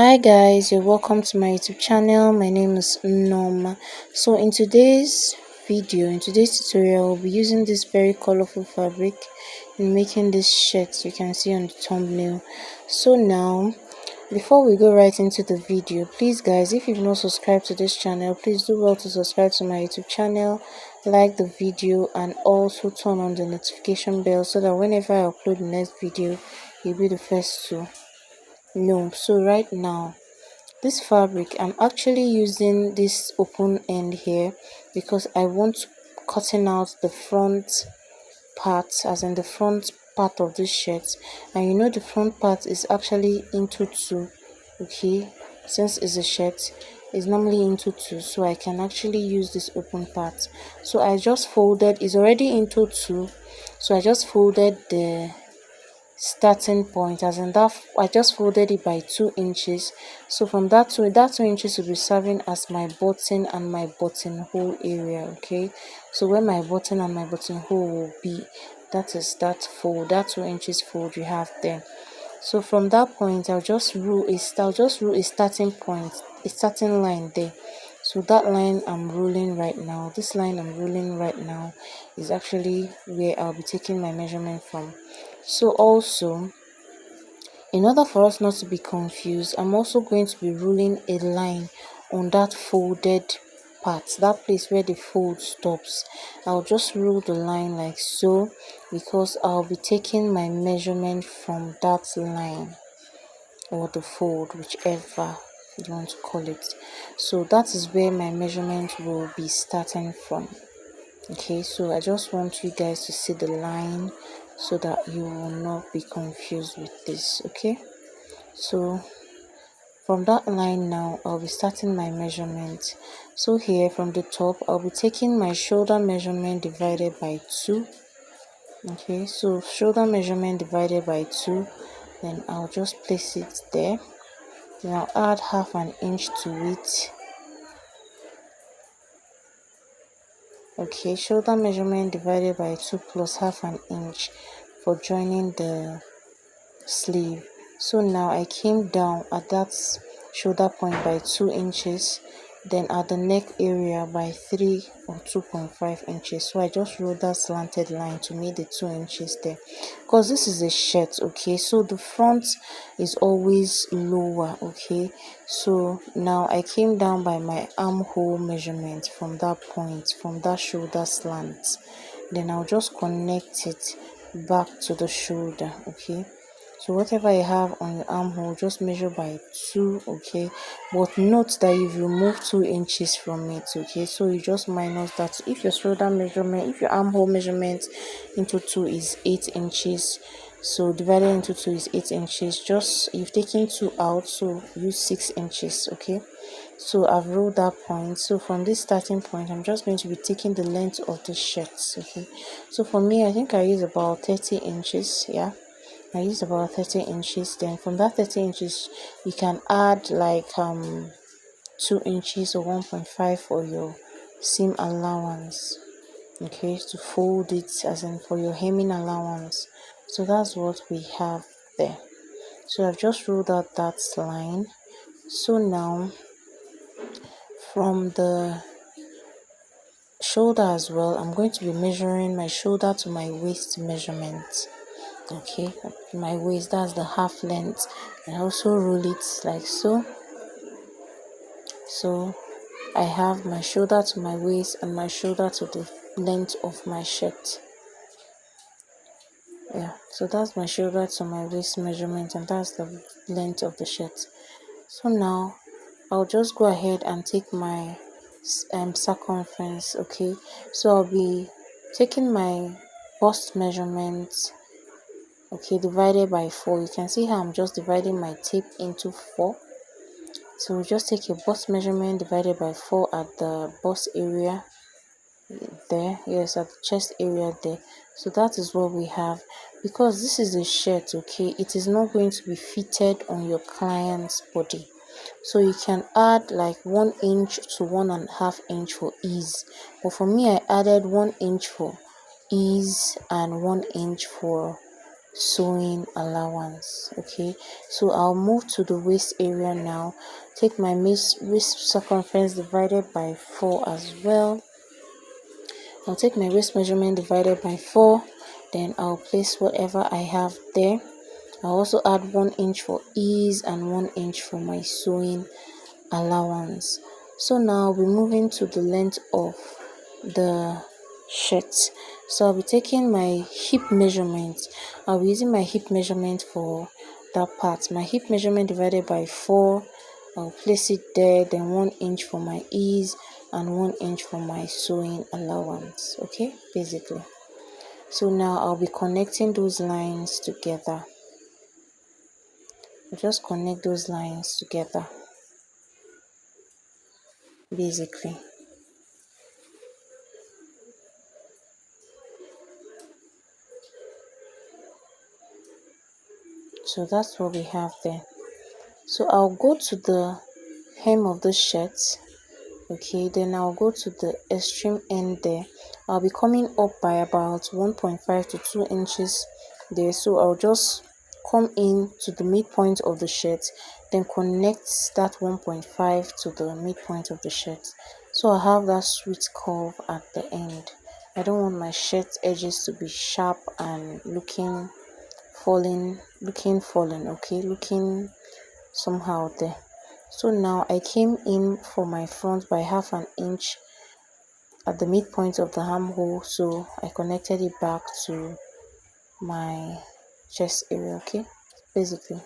Hi guys, you're welcome to my YouTube channel. My name is Norma. So in today's tutorial, we'll be using this very colorful fabric in making this shirt you can see on the thumbnail. So now, before we go right into the video, please guys, if you've not subscribed to this channel, please do well to subscribe to my YouTube channel, like the video, and also turn on the notification bell so that whenever I upload the next video, you'll be the first to know. So right now, this fabric, I'm actually using this open end here because I want to cutting out the front part, as in the front part of this shirt. And you know the front part is actually into two, okay, since it's a shirt, it's normally into two, so I can actually use this open part. So I just folded, it's already into two, so I just folded the starting point, as in that I just folded it by 2 inches. So from that 2 inches will be serving as my button and my buttonhole area. Okay, so where my button and my buttonhole will be, that is that fold, that 2 inches fold you have there. So from that point, I'll just rule a starting point, a starting line there. So that line I'm ruling right now, this line I'm ruling right now is actually where I'll be taking my measurement from. So also, in order for us not to be confused, I'm also going to be ruling a line on that folded part, that place where the fold stops. I'll just rule the line like so, because I'll be taking my measurement from that line, or the fold, whichever you want to call it. So that is where my measurement will be starting from. Okay, so I just want you guys to see the line so that you will not be confused with this. Okay, so from that line now, I'll be starting my measurement. So here from the top, I'll be taking my shoulder measurement divided by 2. Okay, so shoulder measurement divided by 2, then I'll just place it there. Then I'll add half an inch to it. Okay, shoulder measurement divided by 2 plus half an inch for joining the sleeve. So now I came down at that shoulder point by 2 inches, then at the neck area by 3 or 2.5 inches. So I just wrote that slanted line to meet the 2 inches there, because this is a shirt. Okay, so the front is always lower. Okay, so now I came down by my armhole measurement from that point, from that shoulder slant, then I'll just connect it back to the shoulder. Okay, so whatever you have on your armhole, just measure by 2. Okay, but note that you've removed 2 inches from it. Okay, so you just minus that. If your shoulder measurement, if your armhole measurement into 2 is 8 inches, so divided into 2 is 8 inches, just you've taken 2 out, so use 6 inches. Okay, so I've ruled that point. So from this starting point, I'm just going to be taking the length of the shirt. Okay, so for me, I think I use about 30 inches. Yeah, I used about 30 inches. Then from that 30 inches, you can add like 2 inches or 1.5 for your seam allowance. Okay, to fold it, as in for your hemming allowance. So that's what we have there. So I've just ruled out that line. So now from the shoulder as well, I'm going to be measuring my shoulder to my waist measurement. Okay, my waist, that's the half length. I also roll it like so. So I have my shoulder to my waist and my shoulder to the length of my shirt. Yeah, so that's my shoulder to my waist measurement, and that's the length of the shirt. So now I'll just go ahead and take my circumference. Okay, so I'll be taking my bust measurement, okay, divided by 4. You can see how I'm just dividing my tape into 4. So we just take your bust measurement divided by 4 at the bust area there, yes, at the chest area there. So that is what we have. Because this is a shirt, okay, it is not going to be fitted on your client's body, so you can add like 1 inch to 1.5 inch for ease. But for me, I added 1 inch for ease and 1 inch for sewing allowance. Okay, so I'll move to the waist area now. Take my waist circumference divided by 4 as well. I'll take my waist measurement divided by 4, then I'll place whatever I have there. I'll also add 1 inch for ease and 1 inch for my sewing allowance. So now we're moving to the length of the shirt. So I'll be taking my hip measurement. I'll be using my hip measurement for that part. My hip measurement divided by 4. I'll place it there, then 1 inch for my ease and 1 inch for my sewing allowance. Okay, basically. So now I'll be connecting those lines together. I'll just connect those lines together, basically. So that's what we have there. So I'll go to the hem of the shirt. Okay, then I'll go to the extreme end there. I'll be coming up by about 1.5 to 2 inches there. So I'll just come in to the midpoint of the shirt, then connect that 1.5 to the midpoint of the shirt. So I have that sweet curve at the end. I don't want my shirt edges to be sharp and looking fallen, okay, looking somehow there. So now I came in for my front by half an inch at the midpoint of the armhole, so I connected it back to my chest area. Okay, basically.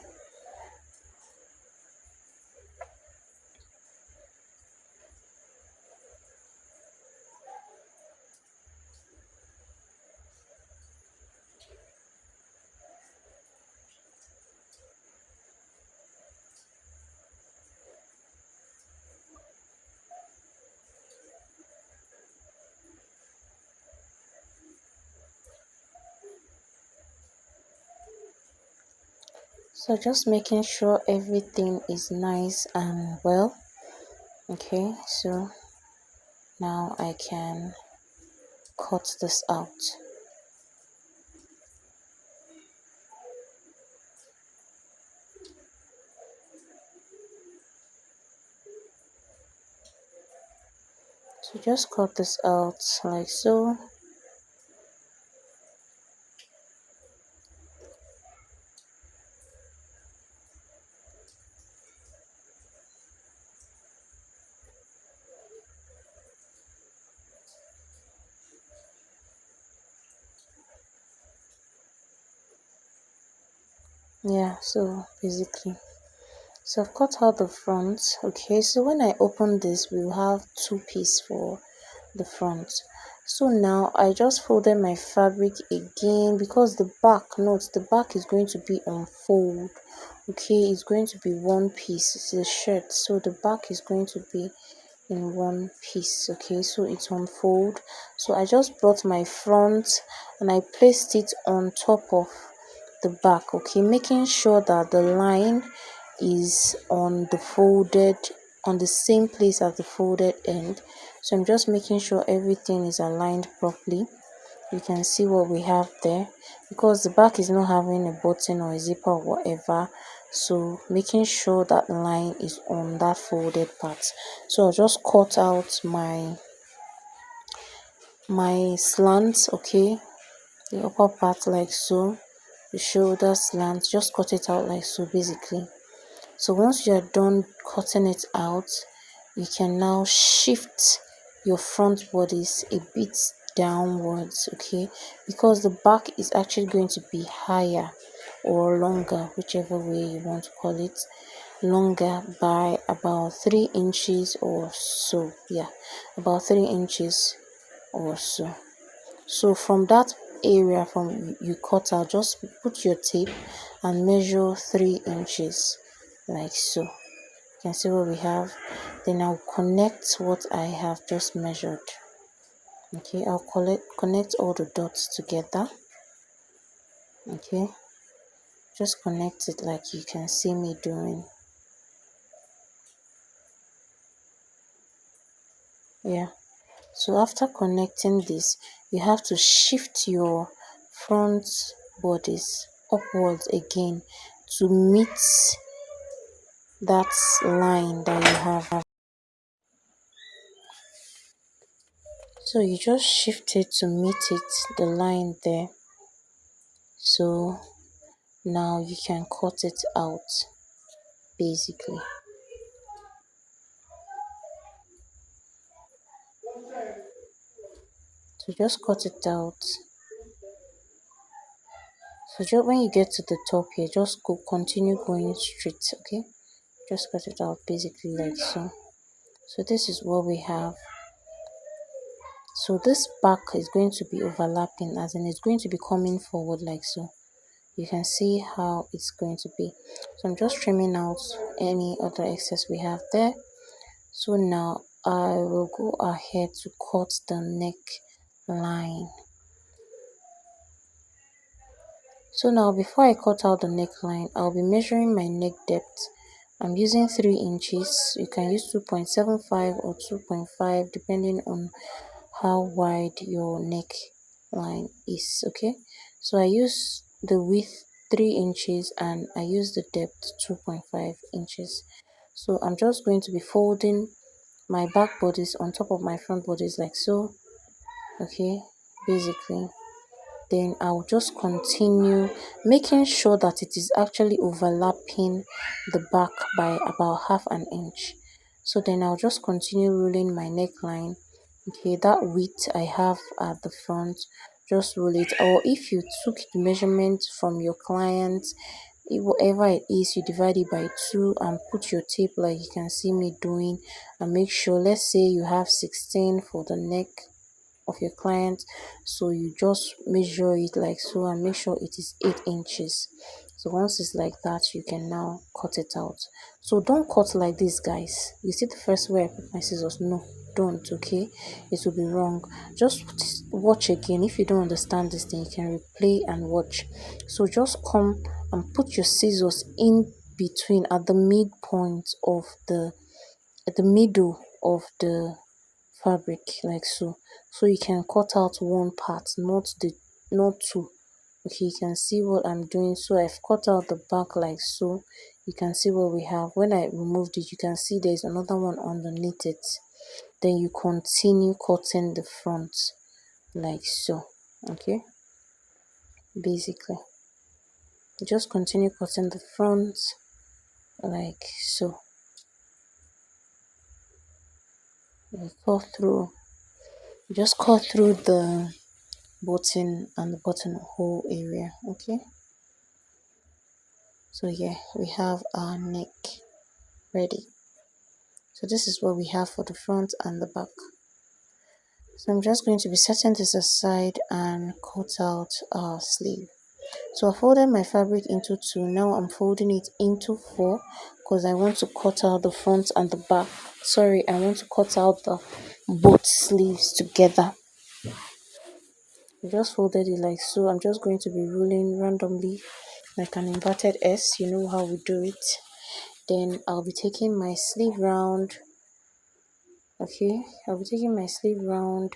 So just making sure everything is nice and well. Okay, so now I can cut this out. So just cut this out like so. Yeah, so basically, so I've cut out the front. Okay, so when I open this, we'll have two pieces for the front. So now I just folded my fabric again because the back, note the back is going to be on fold. Okay, it's going to be one piece. It's a shirt, so the back is going to be in one piece. Okay, so it's on fold. So I just brought my front and I placed it on top of the back. Okay, making sure that the line is on the folded, on the same place as the folded end. So I'm just making sure everything is aligned properly. You can see what we have there because the back is not having a button or a zipper or whatever, so making sure that line is on that folded part. So I'll just cut out my slant. Okay, the upper part like so, the shoulder slant, just cut it out like so basically. So once you are done cutting it out, you can now shift your front bodice a bit downwards. Okay, because the back is actually going to be higher or longer, whichever way you want to call it, longer by about 3 inches or so. Yeah, about 3 inches or so. So from that area from you cut out, just put your tape and measure 3 inches like so. You can see what we have. Then I'll connect what I have just measured. Okay, I'll connect all the dots together. Okay, just connect it like you can see me doing. Yeah, so after connecting this, you have to shift your front bodice upwards again to meet that line that you have. So you just shift it to meet it, the line there. So now you can cut it out basically. So just cut it out. So just when you get to the top here, just continue going straight, okay? Just cut it out basically like so. So this is what we have. So this back is going to be overlapping, as in it's going to be coming forward like so. You can see how it's going to be. So I'm just trimming out any other excess we have there. So now I will go ahead to cut the neck line. So now before I cut out the neckline, I'll be measuring my neck depth. I'm using 3 inches. You can use 2.75 or 2.5 depending on how wide your neckline is, okay? So I use the width 3 inches and I use the depth 2.5 inches. So I'm just going to be folding my back bodice on top of my front bodice like so, okay, basically. Then I'll just continue making sure that it is actually overlapping the back by about half an inch. So then I'll just continue rolling my neckline. Okay, that width I have at the front, just roll it. Or if you took the measurement from your client, whatever it is, you divide it by 2 and put your tape like you can see me doing, and make sure, let's say you have 16 for the neck of your client, so you just measure it like so and make sure it is 8 inches. So once it's like that, you can now cut it out. So don't cut like this, guys. You see the first way I put my scissors? No, don't, okay? It will be wrong. Just watch again. If you don't understand this thing, you can replay and watch. So just come and put your scissors in between at the midpoint of at the middle of the fabric like so. So you can cut out one part, not two. Okay, you can see what I'm doing. So I've cut out the back like so. You can see what we have. When I removed it, you can see there's another one underneath it. Then you continue cutting the front like so. Okay, basically just continue cutting the front like so. You cut through, just cut through the button and the buttonhole area. Okay, so yeah, we have our neck ready. So this is what we have for the front and the back. So I'm just going to be setting this aside and cut out our sleeve. So I folded my fabric into 2. Now I'm folding it into 4 because I want to cut out the front and the back. Sorry, I want to cut out the both sleeves together. I just folded it like so. I'm just going to be rolling randomly like an inverted S. You know how we do it. Then I'll be taking my sleeve round. Okay, I'll be taking my sleeve round,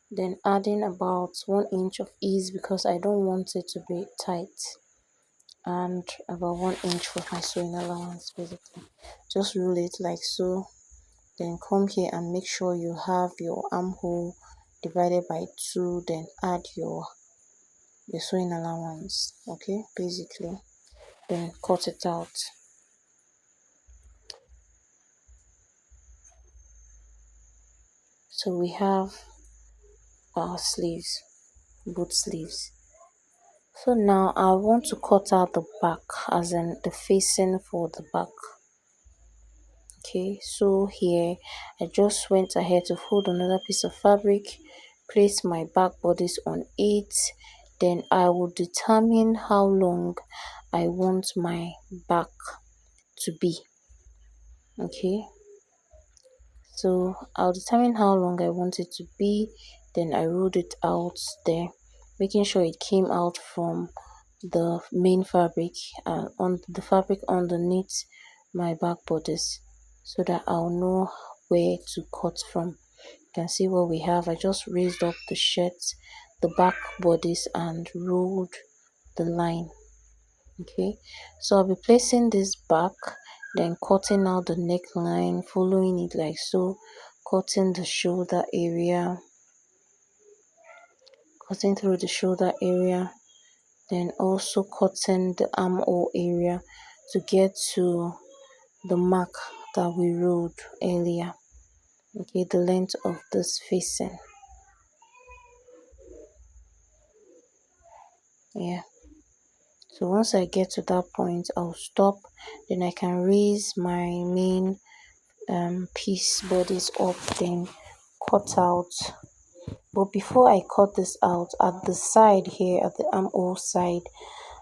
then adding about 1 inch of ease because I don't want it to be tight, and about 1 inch for my sewing allowance. Basically just roll it like so, then come here and make sure you have your armhole divided by 2, then add your sewing allowance. Okay, basically then cut it out. So we have our sleeves, both sleeves. So now I want to cut out the back, as in the facing for the back. Okay, so here I just went ahead to fold another piece of fabric, place my back bodice on it, then I will determine how long I want my back to be. Okay, so I'll determine how long I want it to be, then I rolled it out there, making sure it came out from the main fabric and on the fabric underneath my back bodice, so that I'll know where to cut from. You can see what we have. I just raised up the shirt, the back bodice, and rolled the line Okay, so I'll be placing this back, then cutting out the neckline, following it like so, cutting the shoulder area, cutting through the shoulder area, then also cutting the armhole area to get to the mark that we ruled earlier. Okay, the length of this facing. Yeah, so once I get to that point, I'll stop, then I can raise my main piece bodies up, then cut out. But before I cut this out, at the side here, at the armhole side,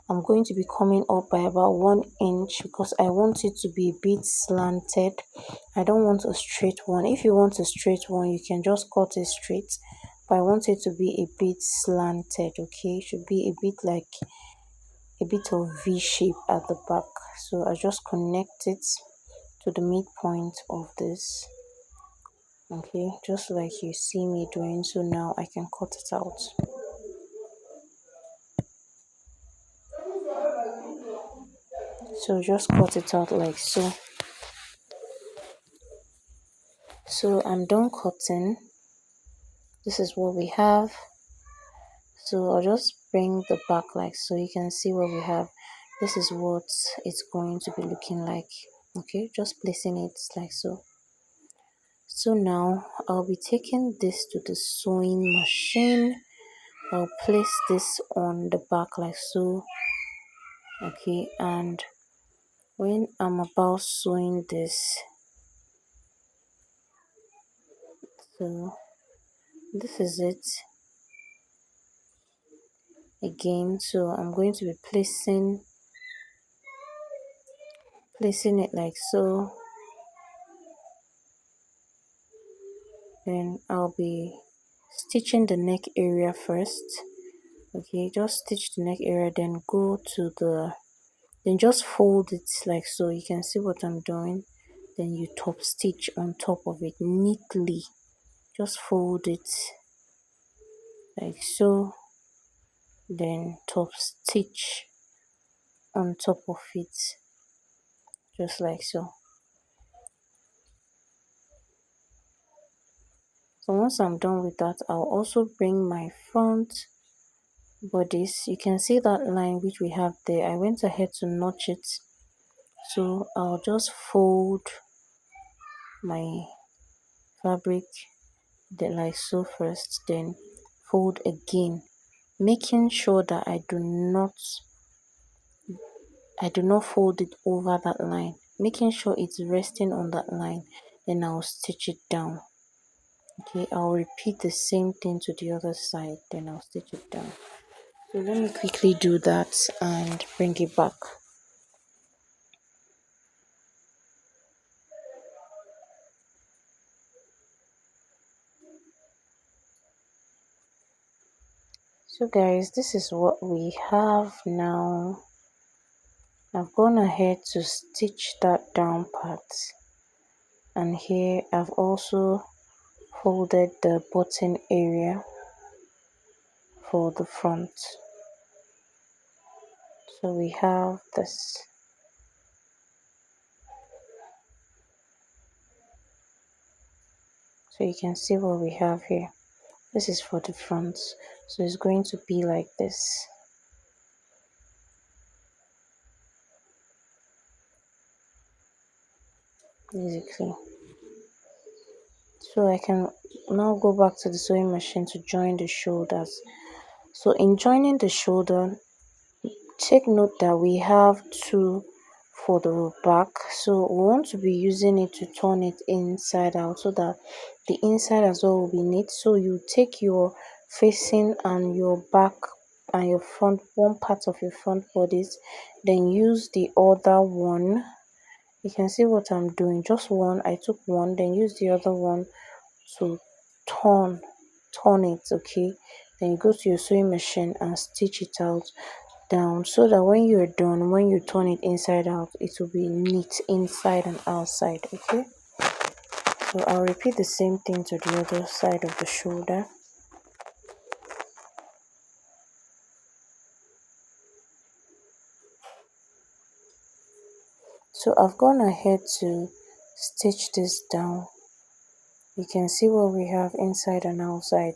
I'm going to be coming up by about 1 inch because I want it to be a bit slanted. I don't want a straight one. If you want a straight one, you can just cut it straight, but I want it to be a bit slanted. Okay, it should be a bit like a bit of V shape at the back. So I just connect it to the midpoint of this. Okay, just like you see me doing. So now I can cut it out. So just cut it out like so. So I'm done cutting. This is what we have. So I'll just bring the back like so. You can see what we have. This is what it's going to be looking like. Okay, just placing it like so. So now I'll be taking this to the sewing machine. I'll place this on the back like so. Okay, and when I'm about sewing this, so this is it again. So I'm going to be placing it like so. Then I'll be stitching the neck area first. Okay, just stitch the neck area, then go to the, then just fold it like so. You can see what I'm doing. Then you top stitch on top of it neatly. Just fold it like so, then top stitch on top of it just like so. So once I'm done with that, I'll also bring my front bodice. You can see that line which we have there. I went ahead to notch it, so I'll just fold my fabric then like so first, then fold again, making sure that I do not fold it over that line, making sure it's resting on that line. Then I'll stitch it down. Okay, I'll repeat the same thing to the other side, then I'll stitch it down. So let me quickly do that and bring it back. So guys, this is what we have now. I've gone ahead to stitch that down part, and here I've also folded the button area for the front. So we have this. So you can see what we have here. This is for the front, so it's going to be like this. Basically, so I can now go back to the sewing machine to join the shoulders. So in joining the shoulder, take note that we have two for the back, so we want to be using it to turn it inside out so that the inside as well will be neat. So you take your facing and your back and your front, one part of your front bodies, then use the other one. You can see what I'm doing, just one. I took one, then use the other one to turn it. Okay, then you go to your sewing machine and stitch it out down, so that when you're done, when you turn it inside out, it will be neat inside and outside. Okay, so I'll repeat the same thing to the other side of the shoulder. So I've gone ahead to stitch this down. You can see what we have inside and outside.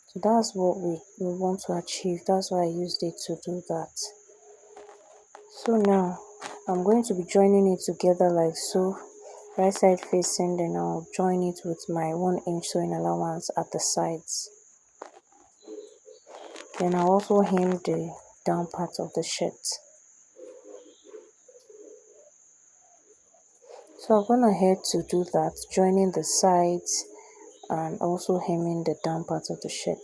So that's what we want to achieve. That's why I used it to do that. So now I'm going to be joining it together like so, right side facing, then I'll join it with my 1-inch sewing allowance at the sides. Then I'll also hem the down part of the shirt. So I've gone ahead to do that, joining the sides and also hemming the down part of the shirt.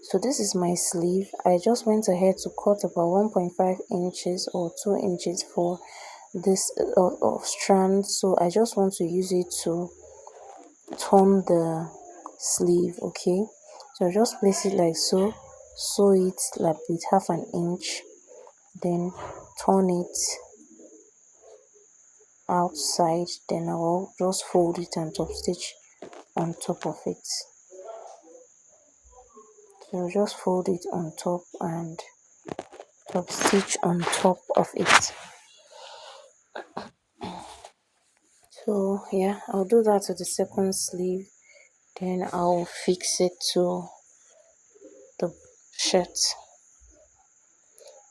So this is my sleeve. I just went ahead to cut about 1.5 inches or 2 inches for this of strand. So I just want to use it to turn the sleeve. Okay, so just place it like so, sew it like with 1/2 inch, then turn it outside, then I will just fold it and top stitch on top of it. So just fold it on top and top stitch on top of it. So yeah, I'll do that to the second sleeve, then I'll fix it to the shirt.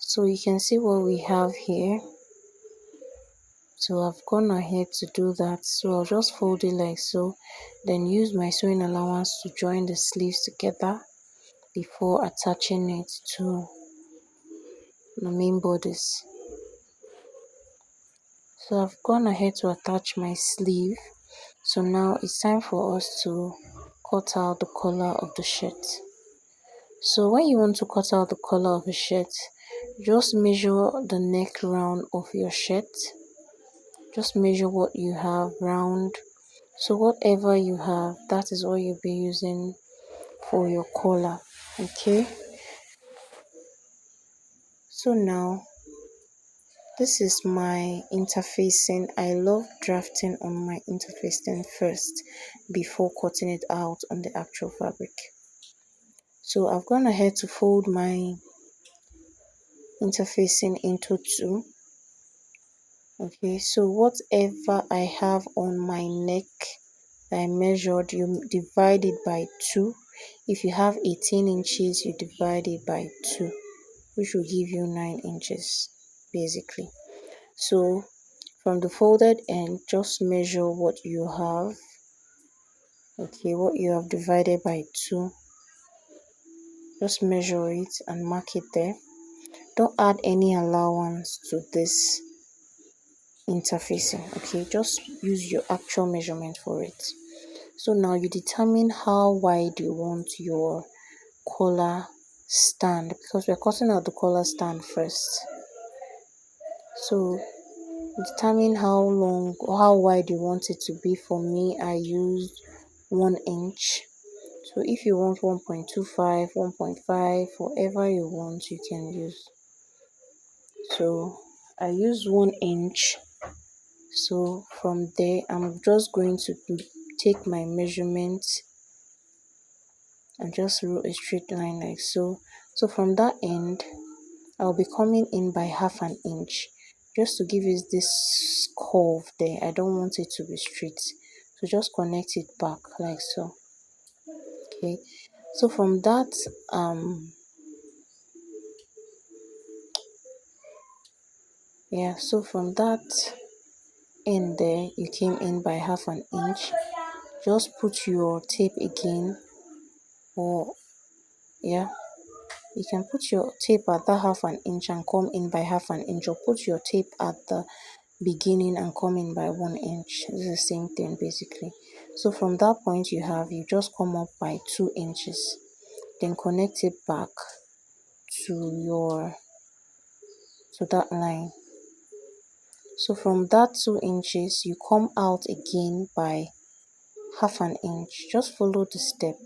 So you can see what we have here. So I've gone ahead to do that. So I'll just fold it like so, then use my sewing allowance to join the sleeves together before attaching it to the main bodice. So I've gone ahead to attach my sleeve. So now it's time for us to cut out the collar of the shirt. So when you want to cut out the collar of a shirt, just measure the neck round of your shirt. Just measure what you have round. So whatever you have, that is what you'll be using for your collar. Okay. So now this is my interfacing. I love drafting on my interfacing first before cutting it out on the actual fabric. So I've gone ahead to fold my interfacing into 2. Okay, so whatever I have on my neck that I measured, you divide it by 2. If you have 18 inches, you divide it by 2, which will give you 9 inches basically. So from the folded end, just measure what you have. Okay, what you have divided by 2. Just measure it and mark it there. Don't add any allowance to this interfacing. Okay, just use your actual measurement for it. So now you determine how wide you want your collar stand, because we're cutting out the collar stand first. So determine how long or how wide you want it to be. For me, I used 1 inch. So if you want 1.25, 1.5, whatever you want, you can use. So I used 1 inch. So from there, I'm just going to take my measurement and just draw a straight line like so. So from that end, I'll be coming in by 1/2 inch, just to give it this curve there. I don't want it to be straight, so just connect it back like so. Okay, so from that so from that end there, you came in by 1/2 inch. Just put your tape again, or you can put your tape at that 1/2 inch and come in by 1/2 inch, or put your tape at the beginning and come in by 1 inch. It's the same thing basically. So from that point you just come up by 2 inches, then connect it back to that line. So from that 2 inches, you come out again by 1/2 inch. Just follow the step.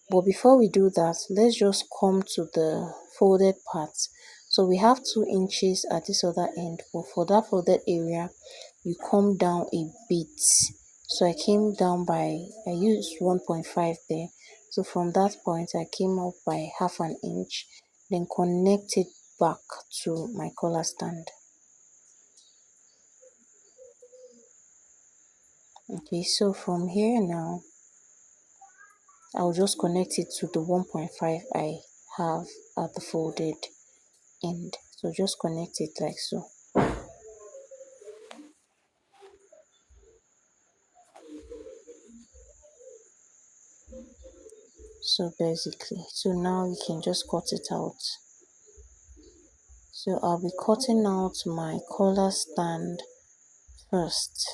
But before we do that, let's just come to the folded part. So we have 2 inches at this other end, but for that folded area, you come down a bit. So I came down I used 1.5 there. So from that point, I came up by 1/2 inch, then connect it back to my collar stand. Okay, so from here now, I'll just connect it to the 1.5 I have at the folded end. So just connect it like so. So basically, so now we can just cut it out. So I'll be cutting out my collar stand first.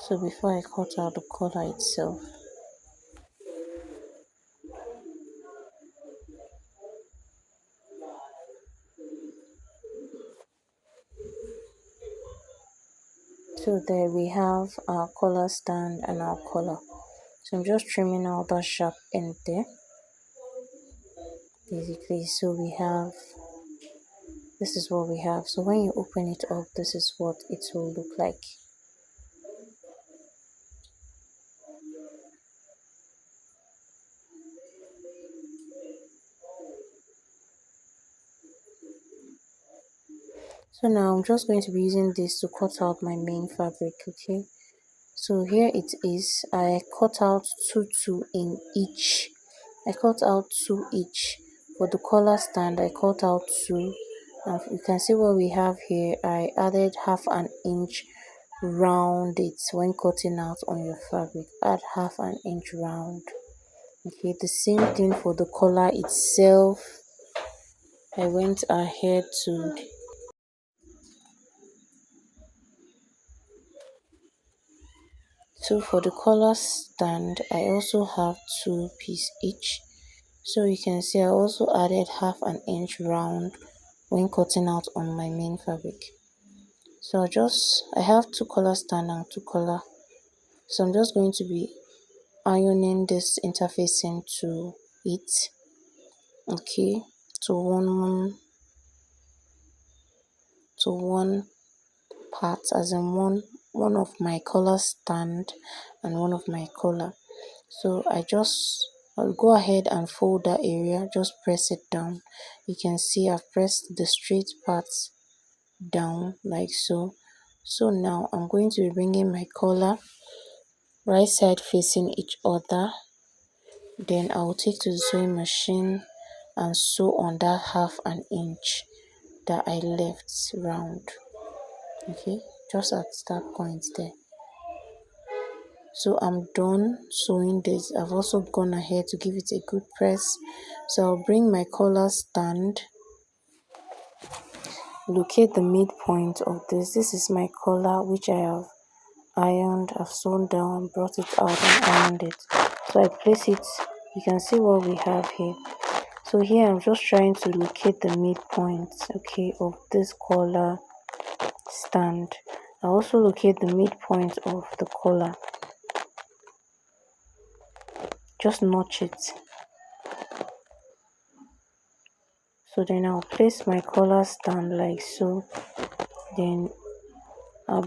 So before I cut out the collar itself, so there we have our collar stand and our collar. So I'm just trimming out that sharp end there. Basically, so we have, this is what we have. So when you open it up, this is what it will look like. So now I'm just going to be using this to cut out my main fabric. Okay, so here it is. I cut out two in each. I cut out 2 each. For the collar stand, I cut out 2. And you can see what we have here. I added half an inch round it when cutting out on your fabric. Add half an inch round. Okay, the same thing for the collar itself. I went ahead to, so for the collar stand, I also have 2 pieces each. So you can see I also added half an inch round when cutting out on my main fabric. So I have 2 collar stand and 2 collar. So I'm just going to be ironing this interfacing to it. Okay, to one part, as in one of my collar stand and one of my collar. So I'll go ahead and fold that area, just press it down. You can see I've pressed the straight parts down like so. So now I'm going to be bringing my collar right side facing each other. Then I'll take to the sewing machine and sew on that half an inch that I left round. Okay, just at that point there. So I'm done sewing this. I've also gone ahead to give it a good press. So I'll bring my collar stand, locate the midpoint of this. This is my collar which I have ironed. I've sewn down, brought it out and ironed it. So I place it. You can see what we have here. So here I'm just trying to locate the midpoint, okay, of this collar stand. I also locate the midpoint of the collar. Just notch it. So then I'll place my collar stand like so. Then I'll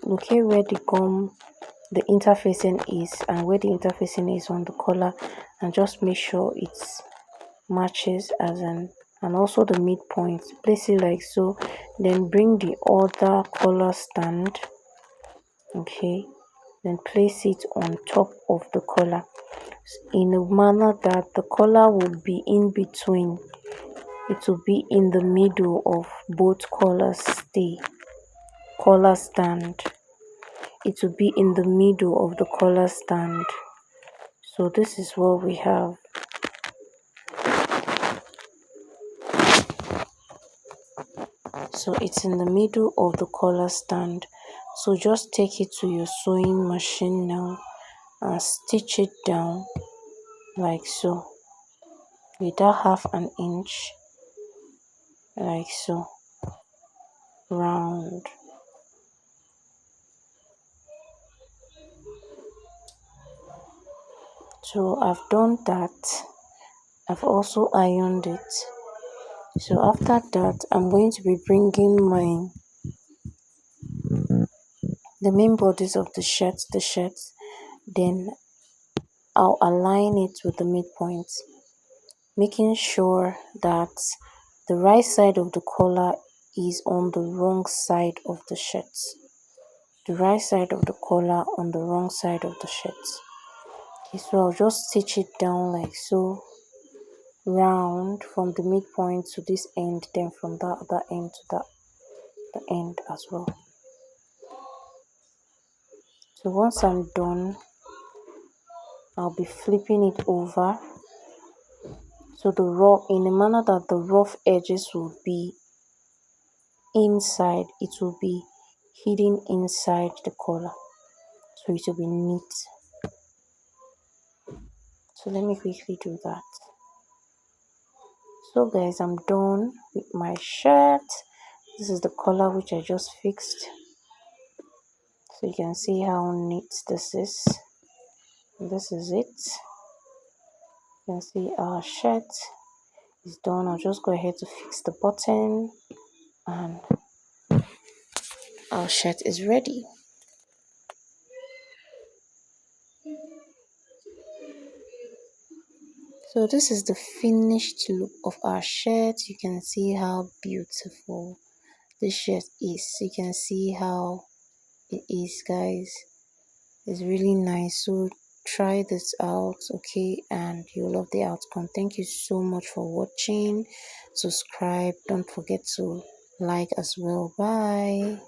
locate where the interfacing is and where the interfacing is on the collar, and just make sure it matches and also the midpoint. Place it like so. Then bring the other collar stand, okay, then place it on top of the collar in a manner that the collar will be in between. It will be in the middle of both collar stand. It will be in the middle of the collar stand. So this is what we have. So it's in the middle of the collar stand. So just take it to your sewing machine now and stitch it down like so, with that half an inch like so round. So I've done that. I've also ironed it. So after that, I'm going to be bringing the main bodies of the shirt, then I'll align it with the midpoint, making sure that the right side of the collar is on the wrong side of the shirt. The right side of the collar on the wrong side of the shirt. Okay, so I'll just stitch it down like so, round from the midpoint to this end, then from that other end to that the end as well. So once I'm done, I'll be flipping it over so the rough in a manner that the rough edges will be inside, it will be hidden inside the collar, so it will be neat. So let me quickly do that. So guys, I'm done with my shirt. This is the collar which I just fixed, so you can see how neat this is. This is it. You can see our shirt is done. I'll just go ahead to fix the button and our shirt is ready. So this is the finished look of our shirt. You can see how beautiful this shirt is. You can see how it is, guys. It's really nice. So try this out, okay, and you'll love the outcome. Thank you so much for watching. Subscribe, don't forget to like as well. Bye.